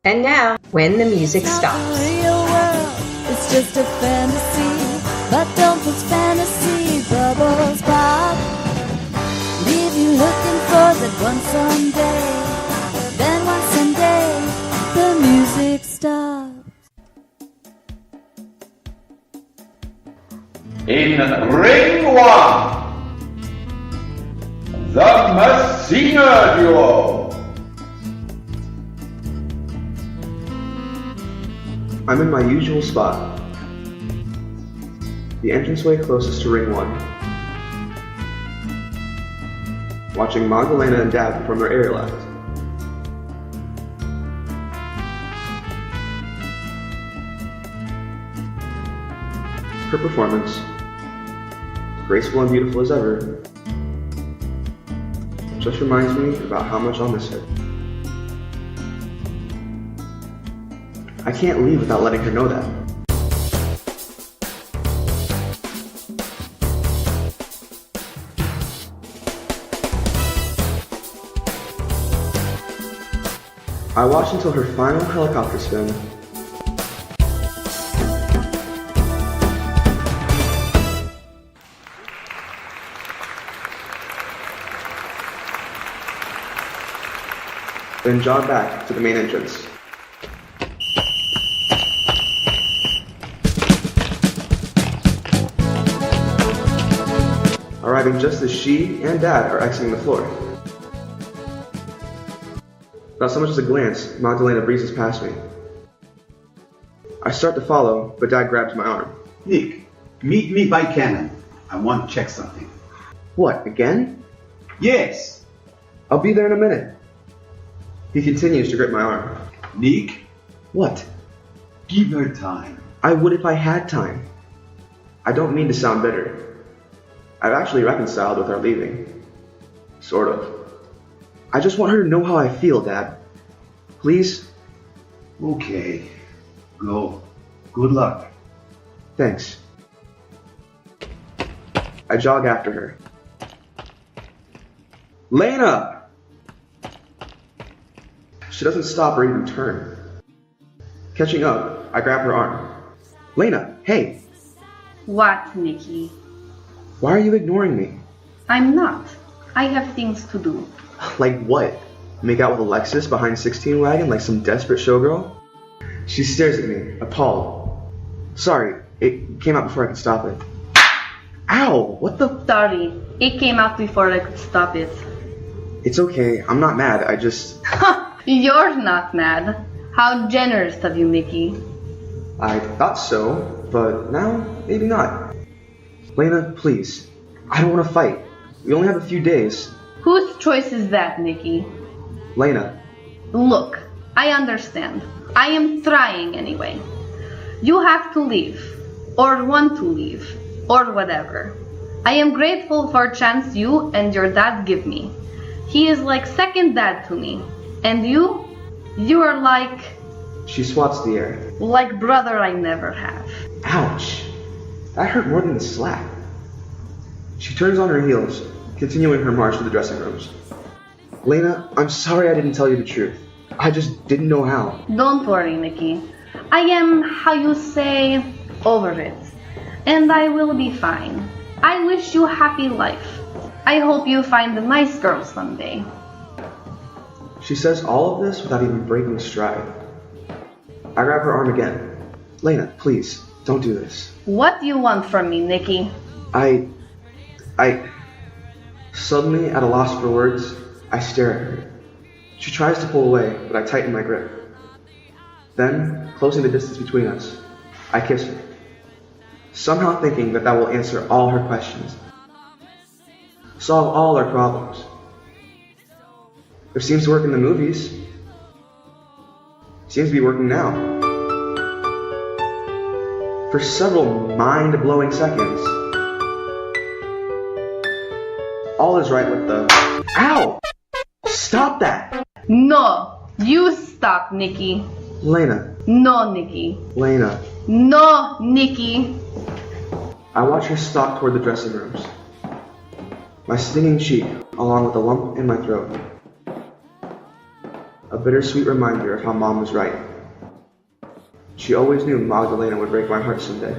And now, when the music stops. It's just a fantasy, but don't put fantasy bubbles pop. Leave you looking for that one someday. Then one someday, the music stops. In ring one, the Messina duo. I'm in my usual spot, the entranceway closest to ring one, watching Magdalena and Dad perform their aerial act. Her performance, graceful and beautiful as ever, just reminds me about how much I'll miss her. I can't leave without letting her know that. I watch until her final helicopter spin. Then jog back to the main entrance. Arriving just as she and Dad are exiting the floor. Without so much as a glance, Magdalena breezes past me. I start to follow, but Dad grabs my arm. Nick, meet me by cannon. I want to check something. What, again? Yes. I'll be there in a minute. He continues to grip my arm. Nick? What? Give her time. I would if I had time. I don't mean to sound bitter. I've actually reconciled with our leaving. Sort of. I just want her to know how I feel, Dad. Please? Okay. Go. Good luck. Thanks. I jog after her. Lena! She doesn't stop or even turn. Catching up, I grab her arm. Lena, hey! What, Nikki? Why are you ignoring me? I'm not. I have things to do. Like what? Make out with Alexis behind 16 wagon like some desperate showgirl? She stares at me, appalled. Sorry, it came out before I could stop it. Ow! What the? Sorry, it came out before I could stop it. It's okay, I'm not mad, I just... You're not mad. How generous of you, Mickey. I thought so, but now, maybe not. Lena, please. I don't want to fight. We only have a few days. Whose choice is that, Nikki? Lena. Look, I understand. I am trying anyway. You have to leave. Or want to leave. Or whatever. I am grateful for a chance you and your dad give me. He is like second dad to me. And you are like... She swats the air. Like brother I never have. Ouch. That hurt more than the slap. She turns on her heels, continuing her march to the dressing rooms. Lena, I'm sorry I didn't tell you the truth. I just didn't know how. Don't worry, Nikki. I am, how you say, over it. And I will be fine. I wish you a happy life. I hope you find a nice girl someday. She says all of this without even breaking stride. I grab her arm again. Lena, please, don't do this. What do you want from me, Nikki? I... Suddenly, at a loss for words, I stare at her. She tries to pull away, but I tighten my grip. Then, closing the distance between us, I kiss her. Somehow thinking that will answer all her questions. Solve all our problems. It seems to work in the movies. Seems to be working now. For several mind-blowing seconds, all is right with the... Ow! Stop that! No! You stop, Nikki. Lena. No, Nikki. Lena. No, Nikki. I watch her stalk toward the dressing rooms. My stinging cheek, along with a lump in my throat. A bittersweet reminder of how Mom was right. She always knew Magdalena would break my heart someday.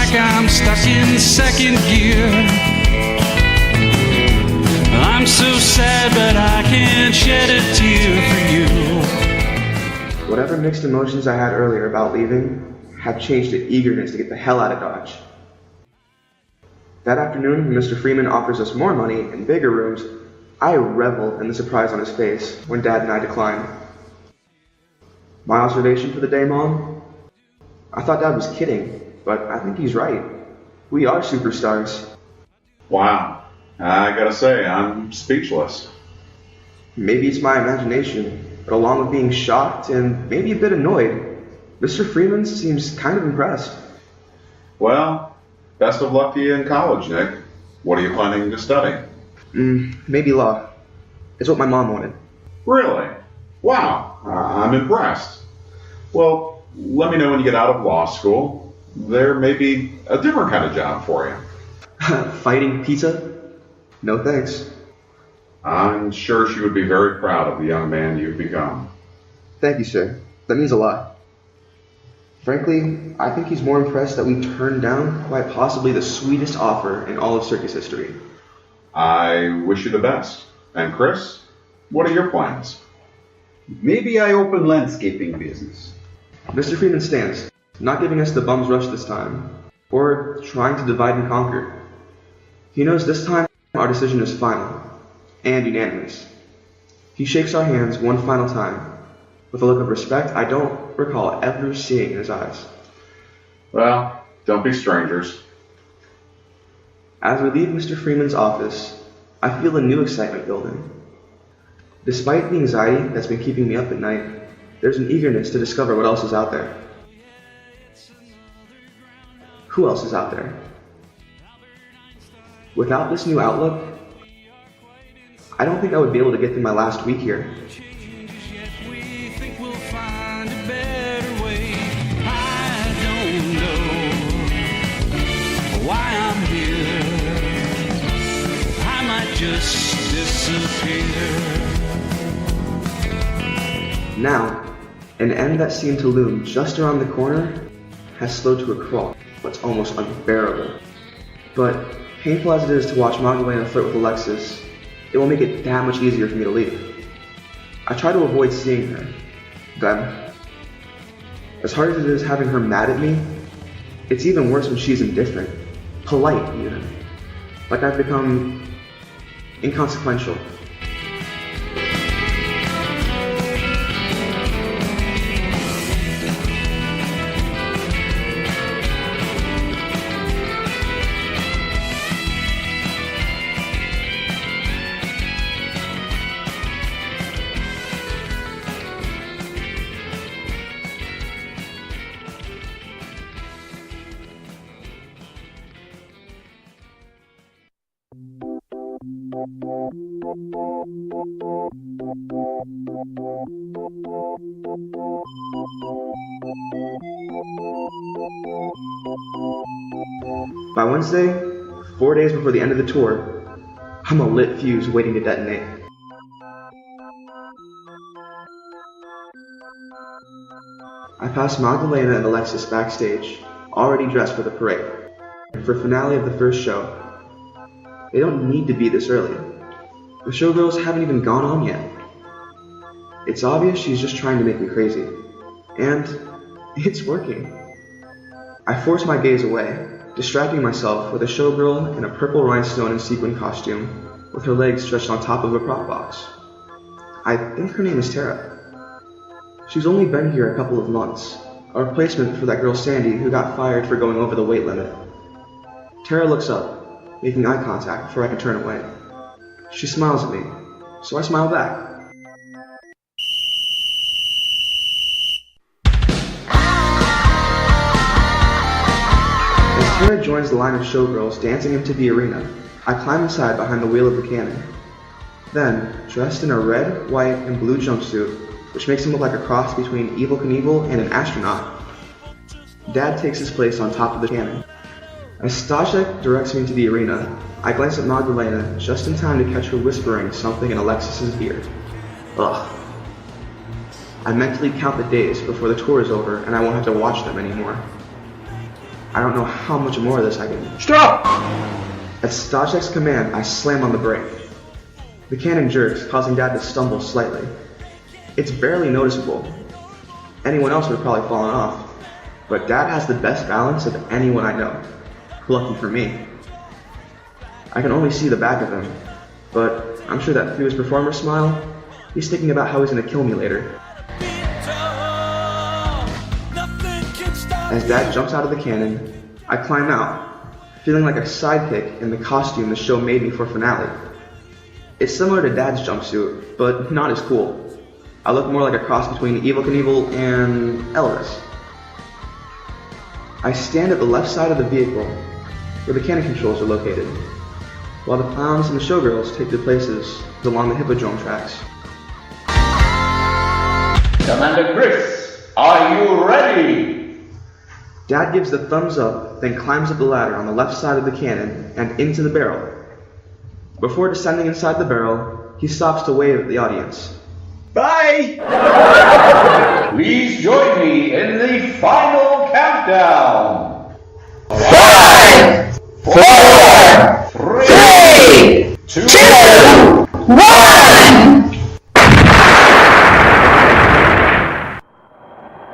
I'm stuck in second gear. I'm so sad, but I can't shed a tear for you. Whatever mixed emotions I had earlier about leaving have changed to eagerness to get the hell out of Dodge. That afternoon, when Mr. Freeman offers us more money and bigger rooms, I reveled in the surprise on his face when Dad and I declined. My observation for the day, Mom? I thought Dad was kidding. But I think he's right. We are superstars. Wow. I gotta say, I'm speechless. Maybe it's my imagination, but along with being shocked and maybe a bit annoyed, Mr. Freeman seems kind of impressed. Well, best of luck to you in college, Nick. What are you planning to study? Maybe law. It's what my mom wanted. Really? Wow. I'm impressed. Well, let me know when you get out of law school. There may be a different kind of job for you. Fighting pizza? No thanks. I'm sure she would be very proud of the young man you've become. Thank you, sir. That means a lot. Frankly, I think he's more impressed that we turned down quite possibly the sweetest offer in all of circus history. I wish you the best. And Chris, what are your plans? Maybe I open landscaping business. Mr. Freeman stands. Not giving us the bum's rush this time, or trying to divide and conquer. He knows this time our decision is final, and unanimous. He shakes our hands one final time, with a look of respect I don't recall ever seeing in his eyes. Well, don't be strangers. As we leave Mr. Freeman's office, I feel a new excitement building. Despite the anxiety that's been keeping me up at night, there's an eagerness to discover what else is out there. Who else is out there? Without this new outlook, I don't think I would be able to get through my last week here. Now, an end that seemed to loom just around the corner has slowed to a crawl. It's almost unbearable. But painful as it is to watch Magdalena flirt with Alexis, it will make it that much easier for me to leave. I try to avoid seeing her. Them. As hard as it is having her mad at me, it's even worse when she's indifferent. Polite, even. Like I've become inconsequential. By Wednesday, 4 days before the end of the tour, I'm a lit fuse waiting to detonate. I pass Magdalena and Alexis backstage, already dressed for the parade. For the finale of the first show, they don't need to be this early. The showgirls haven't even gone on yet. It's obvious she's just trying to make me crazy. And it's working. I force my gaze away, distracting myself with a showgirl in a purple rhinestone and sequin costume, with her legs stretched on top of a prop box. I think her name is Tara. She's only been here a couple of months, a replacement for that girl Sandy who got fired for going over the weight limit. Tara looks up, making eye contact before I can turn away. She smiles at me, so I smile back. As Tara joins the line of showgirls dancing into the arena, I climb inside behind the wheel of the cannon. Then, dressed in a red, white, and blue jumpsuit, which makes him look like a cross between Evel Knievel and an astronaut, Dad takes his place on top of the cannon. As Stasek directs me into the arena, I glance at Magdalena just in time to catch her whispering something in Alexis's ear. Ugh. I mentally count the days before the tour is over and I won't have to watch them anymore. I don't know how much more of this I can... Stop! At Stasek's command, I slam on the brake. The cannon jerks, causing Dad to stumble slightly. It's barely noticeable. Anyone else would have probably fallen off. But Dad has the best balance of anyone I know. Lucky for me. I can only see the back of him, but I'm sure that through his performer smile, he's thinking about how he's gonna kill me later. As Dad jumps out of the cannon, I climb out, feeling like a sidekick in the costume the show made me for finale. It's similar to Dad's jumpsuit, but not as cool. I look more like a cross between Evel Knievel and Elvis. I stand at the left side of the vehicle, where the cannon controls are located, while the clowns and the showgirls take their places along the hippodrome tracks. Commander Chris, are you ready? Dad gives the thumbs up, then climbs up the ladder on the left side of the cannon and into the barrel. Before descending inside the barrel, he stops to wave at the audience. Bye! Please join me in the final countdown. 5, 4, 3, 2, 1!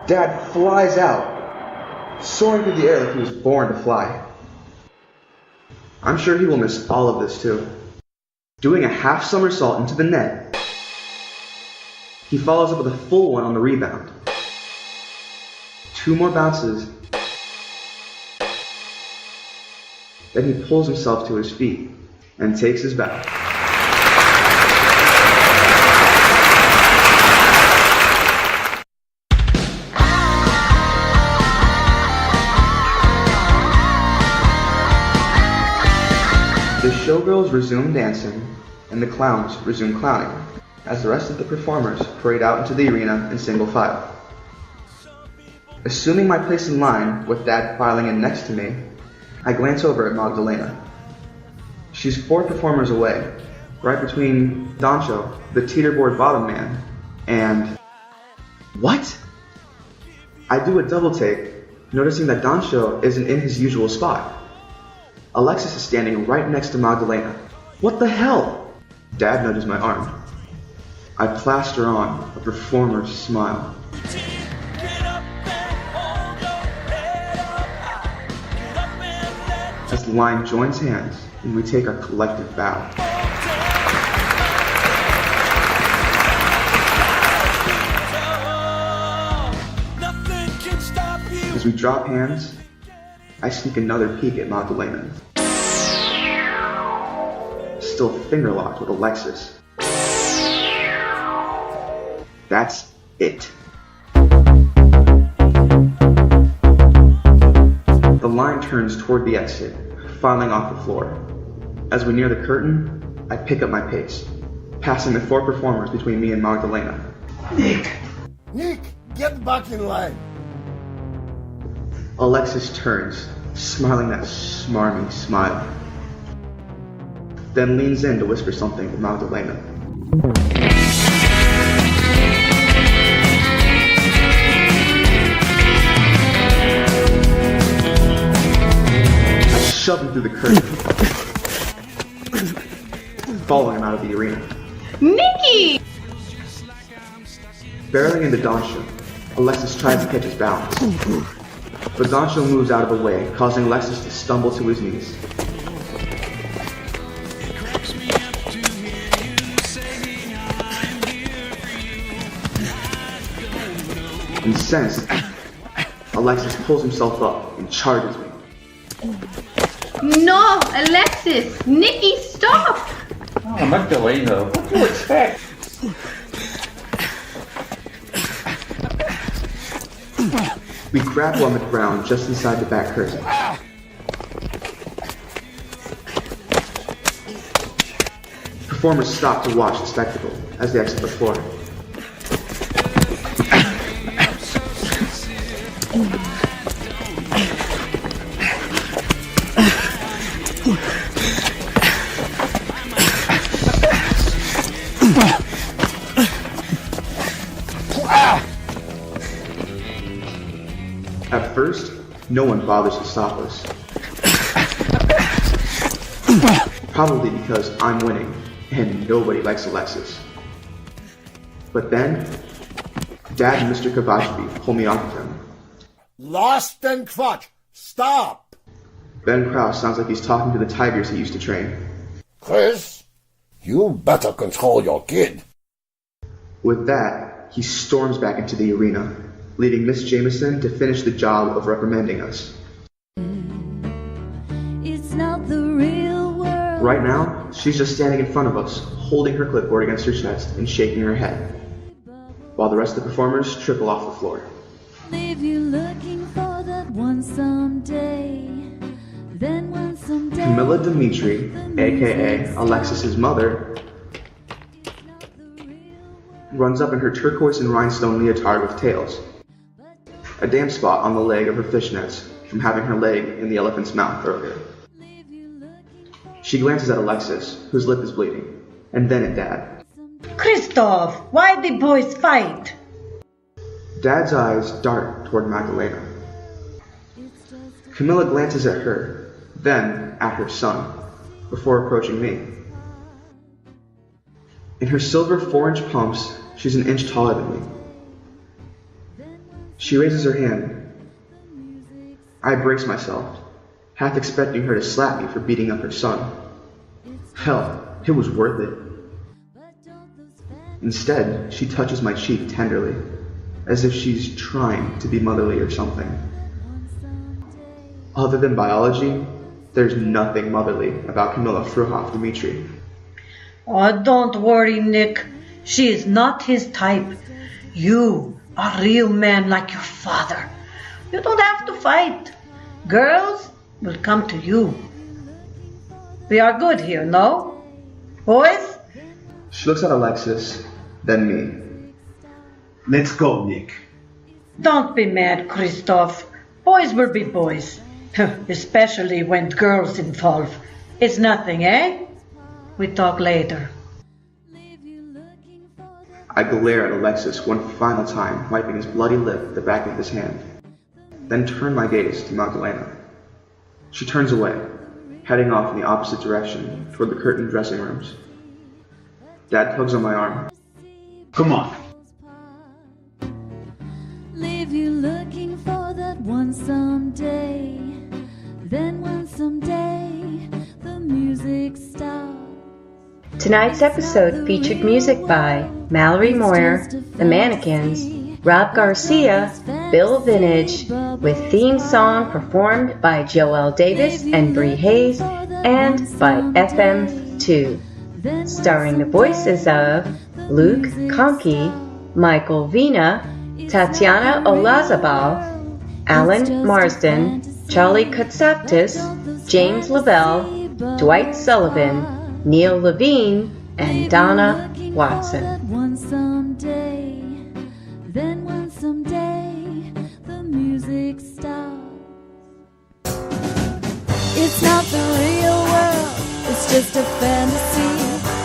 Dad flies out, soaring through the air like he was born to fly. I'm sure he will miss all of this too. Doing a half somersault into the net, he follows up with a full one on the rebound. 2 more bounces, then he pulls himself to his feet and takes his bow. The showgirls resume dancing, and the clowns resume clowning, as the rest of the performers parade out into the arena in single file. Assuming my place in line, with Dad filing in next to me, I glance over at Magdalena. She's 4 performers away, right between Doncho, the teeterboard bottom man, and... What? I do a double take, noticing that Doncho isn't in his usual spot. Alexis is standing right next to Magdalena. What the hell? Dad nudges my arm. I plaster on a performer's smile. As the line joins hands and we take our collective bow. As we drop hands, I sneak another peek at Magdalena. Still finger-locked with Alexis. That's it. The line turns toward the exit, filing off the floor. As we near the curtain, I pick up my pace, passing the 4 performers between me and Magdalena. Nick, get back in line. Alexis turns, smiling that smarmy smile. Then leans in to whisper something to Magdalena. I shove him through the curtain, following him out of the arena. Nikki! Barreling into Doncho, Alexis tries to catch his balance. But Doncho moves out of the way, causing Alexis to stumble to his knees. Incensed, Alexis pulls himself up and charges me. No, Alexis! Nikki, stop! Oh, Magdalena, what do you expect? We grapple on the ground just inside the back curtain. Performers stop to watch the spectacle as they exit the floor. At first, no one bothers to stop us. Probably because I'm winning, and nobody likes Alexis. But then, Dad and Mr. Kotsaftis pull me off of him. Lost and Quatsch, stop! Ben Krause sounds like he's talking to the tigers he used to train. Chris, you better control your kid. With that, he storms back into the arena, leaving Miss Jameson to finish the job of reprimanding us. It's not the real world. Right now, she's just standing in front of us, holding her clipboard against her chest and shaking her head, while the rest of the performers trickle off the floor. Leave you looking for that one someday. Then one someday. Camilla Dimitri, aka Alexis's mother, runs up in her turquoise and rhinestone leotard with tails, a damp spot on the leg of her fishnets from having her leg in the elephant's mouth earlier. She glances at Alexis, whose lip is bleeding, and then at Dad. Christoph, why the boys fight? Dad's eyes dart toward Magdalena. Camilla glances at her, then at her son, before approaching me. In her silver 4-inch pumps, she's an inch taller than me. She raises her hand. I brace myself, half expecting her to slap me for beating up her son. Hell, it was worth it. Instead, she touches my cheek tenderly, as if she's trying to be motherly or something. Other than biology, there's nothing motherly about Camilla Fruhoff Dimitri. Oh, don't worry, Nick. She is not his type. You are a real man like your father. You don't have to fight. Girls will come to you. We are good here, no? Boys? She looks at Alexis, then me. Let's go, Nick. Don't be mad, Christoph. Boys will be boys. Especially when girls involve. It's nothing, eh? We talk later. I glare at Alexis one final time, wiping his bloody lip with the back of his hand, then turn my gaze to Magdalena. She turns away, heading off in the opposite direction, toward the curtained dressing rooms. Dad tugs on my arm. Come on. Leave you looking for that one someday. Then one someday, the music stops. Tonight's episode featured music by Mallory Moyer, The Mannequins, Rob Garcia, Bill Vinhage, with theme song performed by Joelle Davis and Bri Hays, and by FM2, starring the voices of Luke Konke, Michael Vena, Tatiana Olazabal, Alan Marsden, Charlie Kotsaftis, James Levell, Dwight Sullivan, Neil Levine, and Donna Watson. One someday, then one someday, the music stops. It's not the real world, it's just a fantasy.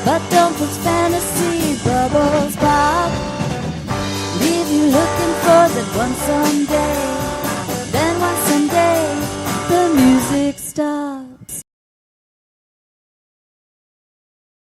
But don't put fantasy bubbles pop. Leave you looking for that one someday.